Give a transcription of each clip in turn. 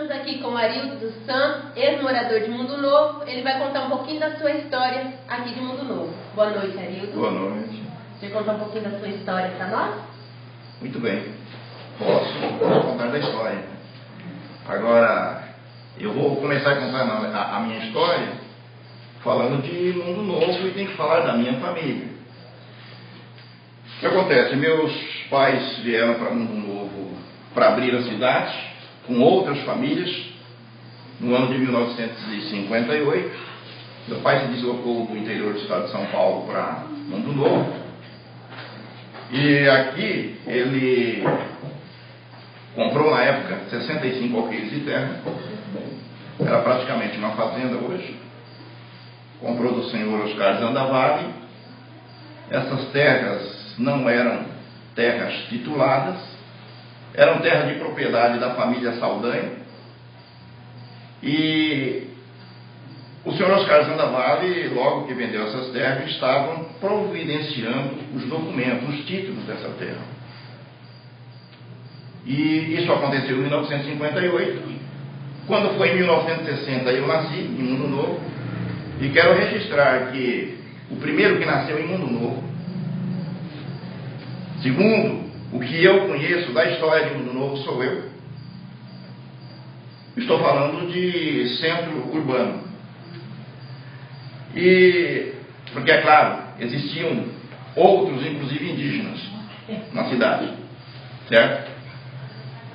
estamos aqui com o Arildo dos Santos, ex-morador de Mundo Novo. Ele vai contar um pouquinho da sua história aqui de Mundo Novo. Boa noite, Arildo. Boa noite. Você vai contar um pouquinho da sua história para nós? Muito bem. Posso contar da história. Agora, eu vou começar contando a minha história falando de Mundo Novo e tenho que falar da minha família. O que acontece? Meus pais vieram para Mundo Novo para abrir a cidade com outras famílias no ano de 1958. Meu pai se deslocou do interior do estado de São Paulo para Mundo Novo. E aqui ele comprou na época 65 alqueires de terra. Era praticamente uma fazenda hoje. Comprou do senhor Oscar Zandavari. Essas terras não eram terras tituladas, eram terras de propriedade da família Saldanha. E o senhor Oscar Zandavari, logo que vendeu essas terras, estavam providenciando os documentos, os títulos dessa terra. E isso aconteceu em 1958. Quando foi em 1960 eu nasci em Mundo Novo. E quero registrar que o primeiro que nasceu em Mundo Novo, segundo o que eu conheço da história de Mundo Novo, sou eu. Estou falando de centro urbano. E, porque é claro, existiam outros, inclusive indígenas, na cidade, certo?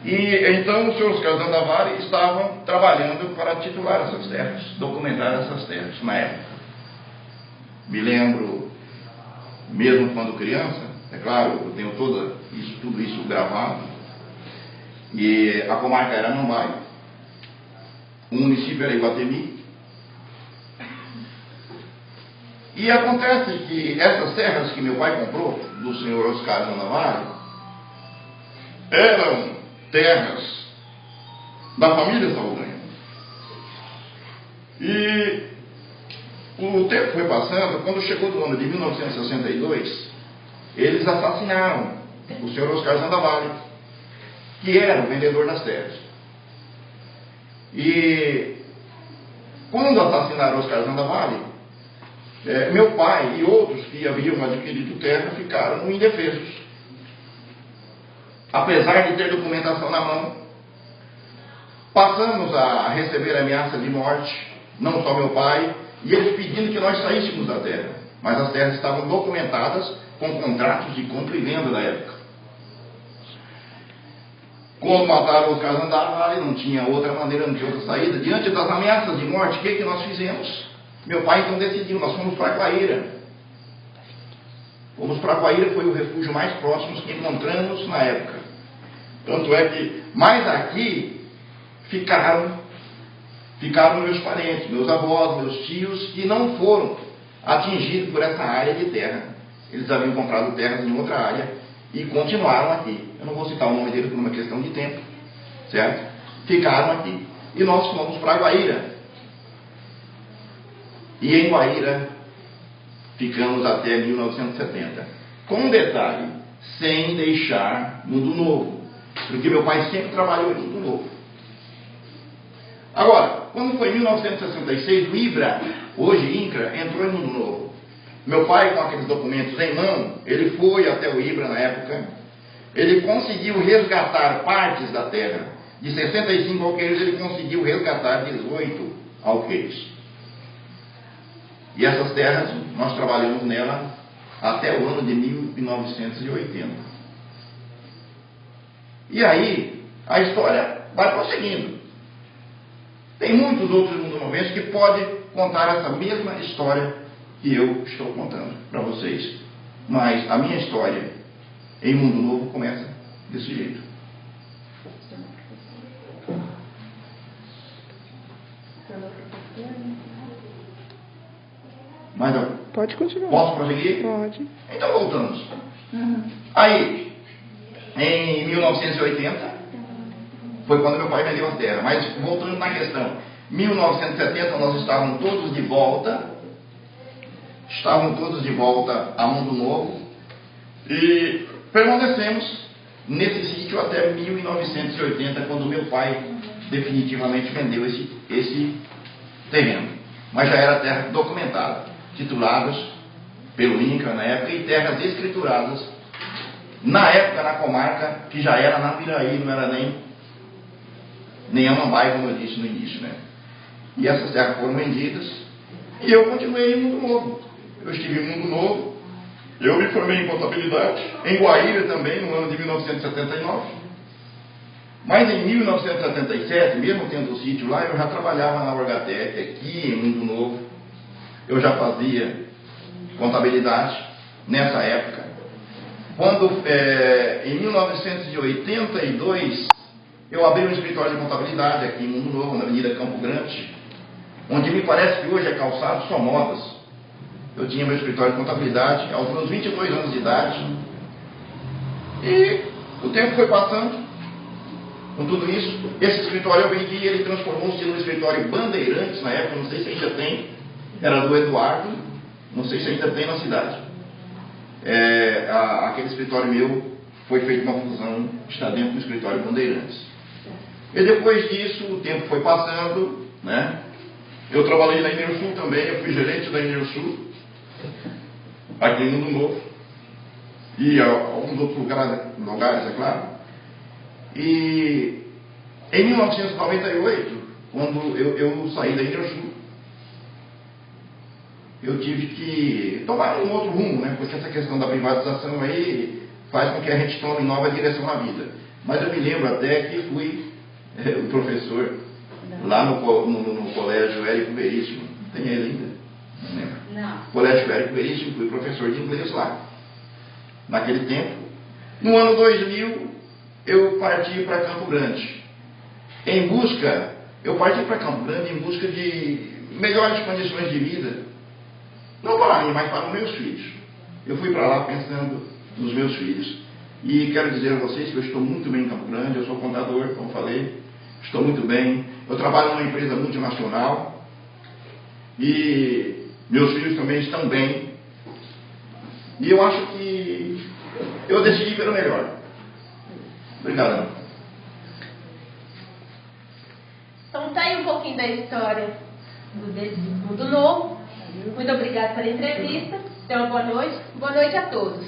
E então os senhores Oscar Zandavari estavam trabalhando para titular essas terras, documentar essas terras na época. Me lembro, mesmo quando criança, é claro, eu tenho tudo isso gravado, e a comarca era Mambaio, o município era Iguatemi. E acontece que essas terras que meu pai comprou, do senhor Oscar Zandavari, eram terras da família Saldanha. E o tempo foi passando. Quando chegou do ano de 1962, eles assassinaram o senhor Oscar Zandavari, que era o vendedor das terras. E quando assassinaram Oscar Zandavari, meu pai e outros que haviam adquirido terra ficaram indefesos. Apesar de ter documentação na mão, passamos a receber ameaça de morte, não só meu pai, e eles pedindo que nós saíssemos da terra. Mas as terras estavam documentadas com contratos de compra e venda da época. Quando mataram o Oscar Zandavari, não tinha outra maneira, não tinha outra saída. Diante das ameaças de morte, o que nós fizemos? Meu pai então decidiu, nós fomos para Guaíra. Fomos para Guaíra, foi o refúgio mais próximo que encontramos na época. Tanto é que, mais aqui, ficaram meus parentes, meus avós, meus tios, que não foram atingidos por essa área de terra. Eles haviam comprado terras em outra área e continuaram aqui. Eu não vou citar o nome deles por uma questão de tempo, certo? Ficaram aqui. E nós fomos para Guaíra. E em Guaíra ficamos até 1970. Com um detalhe, sem deixar Mundo Novo, porque meu pai sempre trabalhou em Mundo Novo. Agora, quando foi em 1966, o IBRA, hoje INCRA, entrou em Mundo Novo. Meu pai, com aqueles documentos em mão, ele foi até o IBRA na época, ele conseguiu resgatar partes da terra. De 65 alqueires, ele conseguiu resgatar 18 alqueires. E essas terras, nós trabalhamos nela até o ano de 1980. E aí, a história vai prosseguindo. Tem muitos outros mundo-novenses que podem contar essa mesma história que eu estou contando para vocês. Mas a minha história em Mundo Novo começa desse jeito. Mas pode continuar. Posso prosseguir? Pode. Então voltamos. Aí, em 1980, foi quando meu pai vendeu as terras. Mas voltando na questão, 1970 nós estávamos todos de volta. A Mundo Novo. E permanecemos nesse sítio até 1980, quando meu pai definitivamente vendeu esse terreno. Mas já era terra documentada, tituladas pelo INCRA na época e terras escrituradas na época na comarca, que já era na Piraí, não era nem Amambai, como eu disse no início, né? E essas terras foram vendidas e eu continuei em Mundo Novo. Eu estive em Mundo Novo, eu me formei em contabilidade, em Guaíra também, no ano de 1979. Mas em 1977, mesmo tendo o sítio lá, eu já trabalhava na Orgatec, aqui em Mundo Novo. Eu já fazia contabilidade nessa época. Quando, em 1982, eu abri um escritório de contabilidade aqui em Mundo Novo, na Avenida Campo Grande, onde me parece que hoje é calçado só modas. Eu tinha meu escritório de contabilidade aos meus 22 anos de idade. E o tempo foi passando. Com tudo isso, esse escritório eu vendi e ele transformou-se no escritório Bandeirantes, na época, não sei se ainda tem, era do Eduardo, não sei se ainda tem na cidade. Aquele escritório meu foi feito uma fusão, está dentro do escritório Bandeirantes. E depois disso, o tempo foi passando, né? Eu trabalhei na Enersul também, eu fui gerente da Enersul, aqui em Mundo Novo, e alguns outros lugares, é claro. E em 1998, quando eu saí da Enersul, eu tive que tomar um outro rumo, né? Porque essa questão da privatização aí faz com que a gente tome nova direção na vida. Mas eu me lembro até que fui o professor lá no Colégio Érico Veríssimo. Tem ele ainda? Não lembro. Não. Colégio Érico Veríssimo, fui professor de inglês lá. Naquele tempo. No ano 2000, eu parti para Campo Grande. Eu parti para Campo Grande em busca de melhores condições de vida. Não para mim, mas para os meus filhos. Eu fui para lá pensando nos meus filhos. E quero dizer a vocês que eu estou muito bem em Campo Grande, eu sou contador, como falei, estou muito bem. Eu trabalho numa empresa multinacional e meus filhos também estão bem. E eu acho que eu decidi pelo melhor. Obrigado. Então tá aí um pouquinho da história do Mundo Novo. Muito obrigada pela entrevista. Então, boa noite. Boa noite a todos.